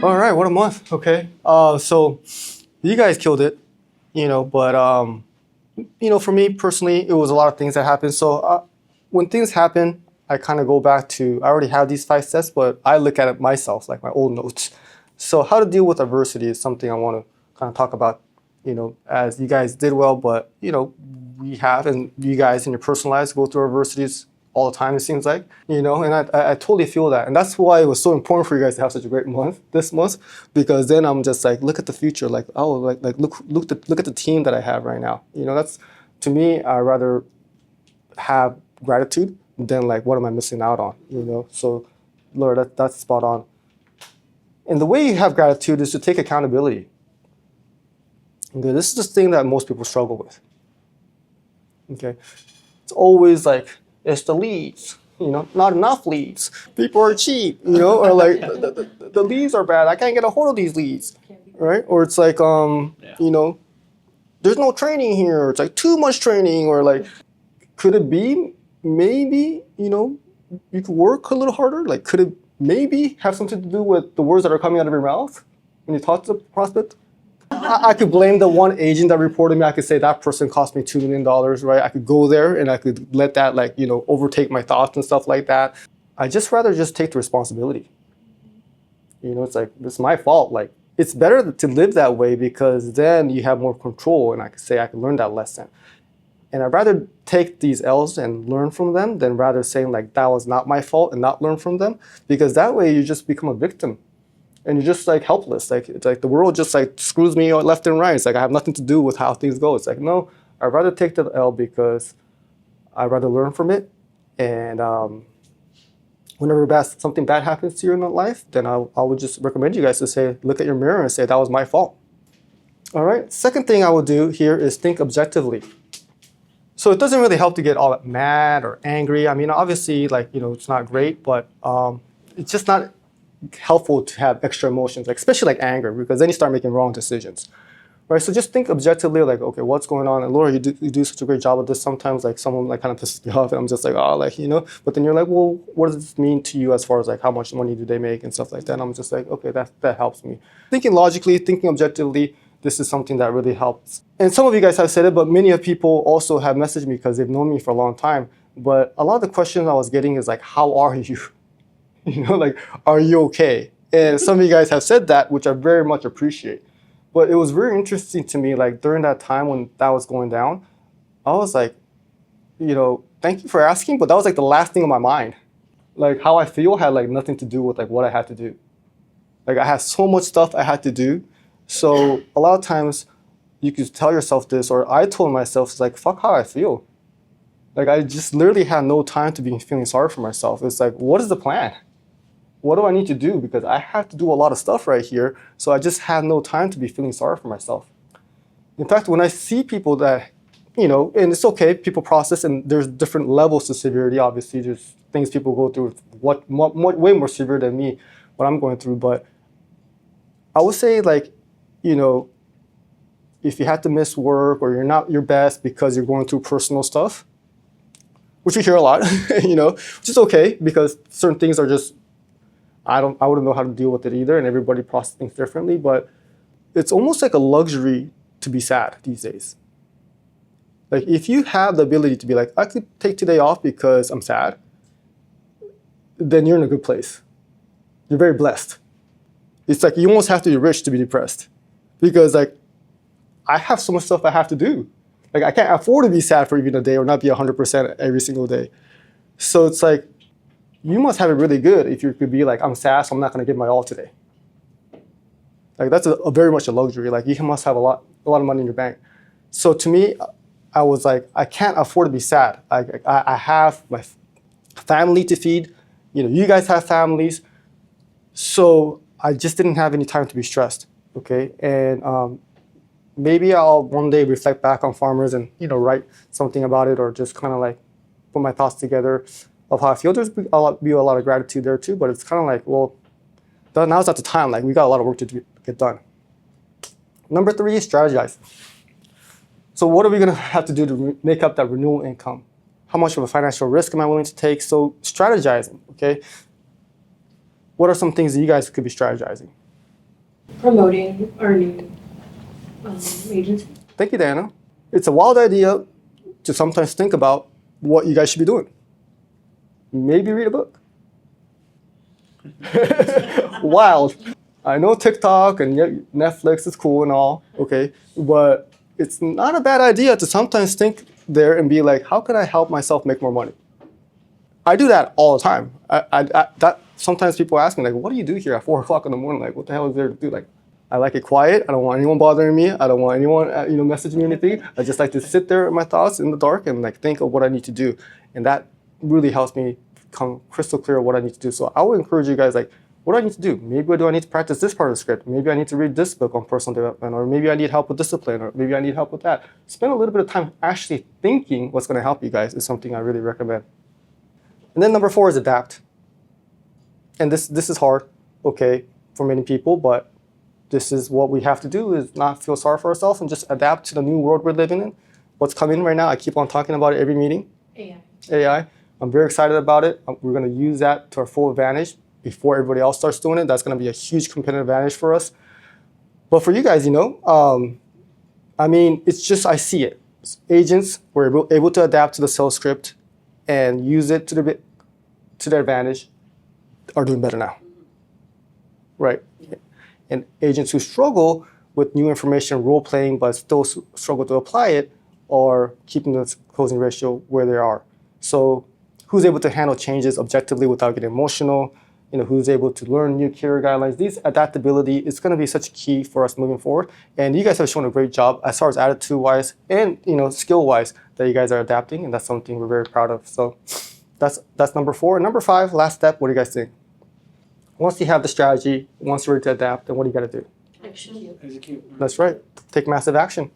All right, what a month. Okay. So you guys killed it, but for me personally, it was a lot of things that happened. So when things happen, I kind of go back to, I already have these 5 steps, but I look at it myself, like my old notes. So how to deal with adversity is something I want to kind of talk about, as you guys did well, but, we have, and you guys in your personal lives go through adversities all the time, it seems like, and I totally feel that. And that's why it was so important for you guys to have such a great month, this month, because then I'm just like, look at the future, like, oh, like look at the team that I have right now. That's, to me, I rather have gratitude than like, what am I missing out on, So, Lord, that's spot on. And the way you have gratitude is to take accountability. Okay, this is the thing that most people struggle with. Okay, it's always like, it's the leads, not enough leads. People are cheap, or like the leads are bad. I can't get a hold of these leads, right? Or it's like, there's no training here. Or it's like too much training, or like, could it be maybe, you could work a little harder? Like, could it maybe have something to do with the words that are coming out of your mouth when you talk to the prospect? I could blame the one agent that reported me. I could say that person cost me $2 million, right? I could go there and I could let that overtake my thoughts and stuff like that. I just rather just take the responsibility. It's like, it's my fault. Like, it's better to live that way because then you have more control and I could say I could learn that lesson. And I'd rather take these L's and learn from them than rather saying like, that was not my fault and not learn from them, because that way you just become a victim. And you're just like helpless. Like, it's like the world just like screws me left and right. It's like I have nothing to do with how things go. It's like, no, I'd rather take the L because I'd rather learn from it. And whenever something bad happens to you in life, then I would just recommend you guys to say, look at your mirror and say, that was my fault. All right. Second thing I would do here is think objectively. So it doesn't really help to get all mad or angry. I mean, obviously, like, it's not great, but it's just not helpful to have extra emotions, like especially like anger, because then you start making wrong decisions, right? So just think objectively, like, okay, what's going on? And Laura, you do such a great job of this. Sometimes like someone like kind of pisses me off, and I'm just like, oh, like, But then you're like, well, what does this mean to you as far as like how much money do they make and stuff like that? And I'm just like, okay, that helps me. Thinking logically, thinking objectively, this is something that really helps. And some of you guys have said it, but many of people also have messaged me because they've known me for a long time. But a lot of the questions I was getting is like, how are you? Like, are you okay? And some of you guys have said that, which I very much appreciate. But it was very interesting to me, like during that time when that was going down, I was like, thank you for asking, but that was like the last thing on my mind. Like how I feel had like nothing to do with like what I had to do. Like I had so much stuff I had to do. So a lot of times you could tell yourself this, or I told myself, it's like, fuck how I feel. Like I just literally had no time to be feeling sorry for myself. It's like, what is the plan? What do I need to do? Because I have to do a lot of stuff right here. So I just have no time to be feeling sorry for myself. In fact, when I see people that, and it's okay, people process, and there's different levels to severity. Obviously, there's things people go through way more severe than me, what I'm going through. But I would say, like, if you had to miss work or you're not your best because you're going through personal stuff, which we hear a lot, which is okay because certain things are just, I wouldn't know how to deal with it either, and everybody processes things differently, but it's almost like a luxury to be sad these days. Like if you have the ability to be like, I could take today off because I'm sad, then you're in a good place. You're very blessed. It's like you almost have to be rich to be depressed because like I have so much stuff I have to do. Like I can't afford to be sad for even a day or not be 100% every single day. So it's like, you must have it really good if you could be like, I'm sad, so I'm not going to give my all today. Like that's a very much a luxury. Like you must have a lot of money in your bank. So to me, I was like, I can't afford to be sad. I have my family to feed. You guys have families. So I just didn't have any time to be stressed. Okay, and maybe I'll one day reflect back on Farmers and write something about it, or just kind of like put my thoughts together of how I feel. There's be a lot of gratitude there too, but it's kind of like, well, now's not the time. Like we got a lot of work to get done. Number 3 is strategize. So what are we gonna have to do to make up that renewal income? How much of a financial risk am I willing to take? So strategizing, okay? What are some things that you guys could be strategizing? promoting our new agency. Thank you, Diana. It's a wild idea to sometimes think about what you guys should be doing. Maybe read a book. Wild. I know TikTok and Netflix is cool and all, okay, but it's not a bad idea to sometimes think there and be like, how can I help myself make more money? I do that all the time. That sometimes people ask me like, what do you do here at 4 o'clock in the morning? Like, what the hell is there to do? Like, I like it quiet. I don't want anyone bothering me. I don't want anyone, messaging me anything. I just like to sit there in my thoughts in the dark and like think of what I need to do, and that really helps me come crystal clear of what I need to do. So I would encourage you guys like, what do I need to do? Maybe do I need to practice this part of the script? Maybe I need to read this book on personal development, or maybe I need help with discipline, or maybe I need help with that. Spend a little bit of time actually thinking what's going to help you guys is something I really recommend. And then number 4 is adapt. And this is hard, okay, for many people, but this is what we have to do, is not feel sorry for ourselves and just adapt to the new world we're living in. What's coming right now, I keep on talking about it every meeting. AI. I'm very excited about it. We're going to use that to our full advantage before everybody else starts doing it. That's going to be a huge competitive advantage for us. But for you guys, it's just, I see it. Agents were able to adapt to the sales script and use it to their advantage are doing better now, right? And agents who struggle with new information, role playing, but still struggle to apply it, are keeping the closing ratio where they are. So who's able to handle changes objectively without getting emotional? Who's able to learn new career guidelines? These adaptability is going to be such a key for us moving forward. And you guys have shown a great job as far as attitude-wise and skill-wise that you guys are adapting, and that's something we're very proud of. So that's number 4. And number 5, last step. What do you guys think? Once you have the strategy, once you're ready to adapt, then what do you got to do? Execute. That's right. Take massive action.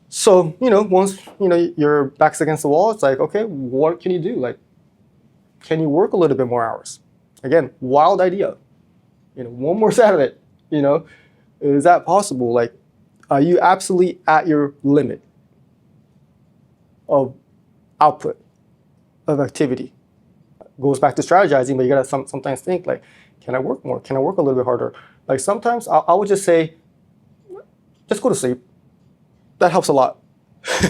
So once your back's against the wall, it's like, okay, what can you do? Like, can you work a little bit more hours? Again, wild idea. One more Saturday. Is that possible? Like, are you absolutely at your limit of output, of activity? Goes back to strategizing, but you gotta sometimes think like, can I work more? Can I work a little bit harder? Like sometimes I would just say, just go to sleep. That helps a lot.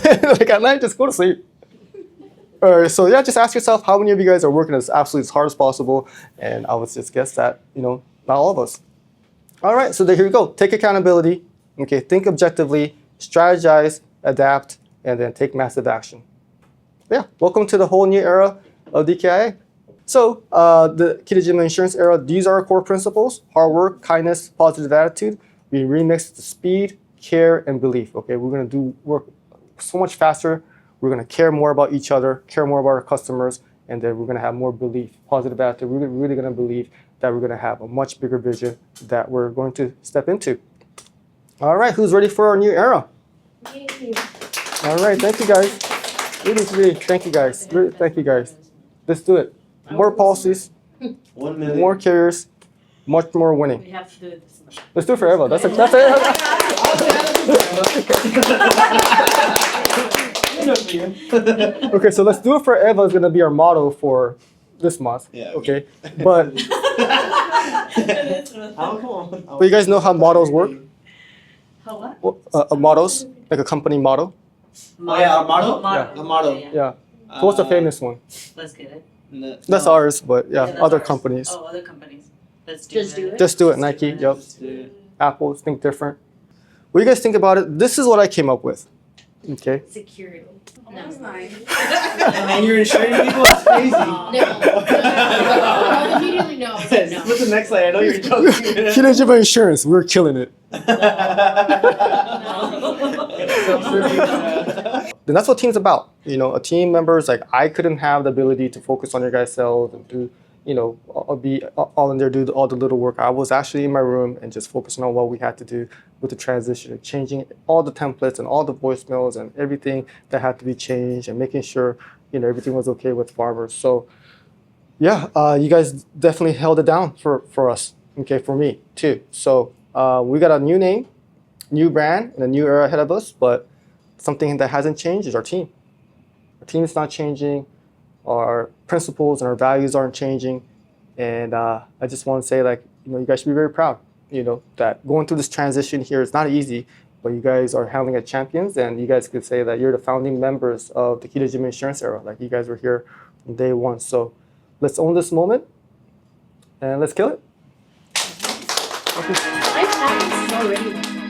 Like at night, just go to sleep. So yeah, just ask yourself how many of you guys are working as absolutely as hard as possible, and I would just guess that not all of us. All right, so here we go. Take accountability. Okay, think objectively, strategize, adapt, and then take massive action. Yeah, welcome to the whole new era of DKIA. So the Kitajima Insurance era, these are our core principles: hard work, kindness, positive attitude. We remix the speed, care, and belief. Okay, we're gonna do work so much faster. We're going to care more about each other, care more about our customers, and then we're going to have more belief, positive attitude. We're really going to believe that we're going to have a much bigger vision that we're going to step into. All right, who's ready for our new era? Yay. All right, thank you guys. Really, thank you guys. Really, thank you guys. Let's do it. More policies, 1 million. more carriers, much more winning. We have to do it this much. Let's do it forever. That's it. Okay, so let's do it forever is gonna be our motto for this month. Yeah. Okay, but Come on. but you guys know how mottos work? How what? Mottos, like a company motto. Oh yeah, our model? Model. The model. Yeah. So what's the famous one? Let's get it. No. That's ours, but yeah, that's other ours. companies. Oh, other companies. Let's do Just do it. Just do it, Nike. Yep. Just do it. Apple, think different. What do you guys think about it? This is what I came up with. Okay. Security. No. And you're insuring people? That's crazy. No. Immediately no. No. What's the next slide? I know you're joking. Kitajima Insurance, we're killing it. Then that's what team's about. A team members, like I couldn't have the ability to focus on your guys' sales and do, I'll be all in there, do all the little work. I was actually in my room and just focusing on what we had to do with the transition, changing all the templates and all the voicemails and everything that had to be changed and making sure, everything was okay with farmers. So yeah, you guys definitely held it down for us, okay, for me too. So we got a new name, new brand, and a new era ahead of us, but something that hasn't changed is our team. Our team is not changing. Our principles and our values aren't changing. And I just want to say, you guys should be very proud. that going through this transition here is not easy, but you guys are handling it champions, and you guys could say that you're the founding members of the Kitajima Insurance era. Like you guys were here from day one. So let's own this moment and let's kill it. I practiced already.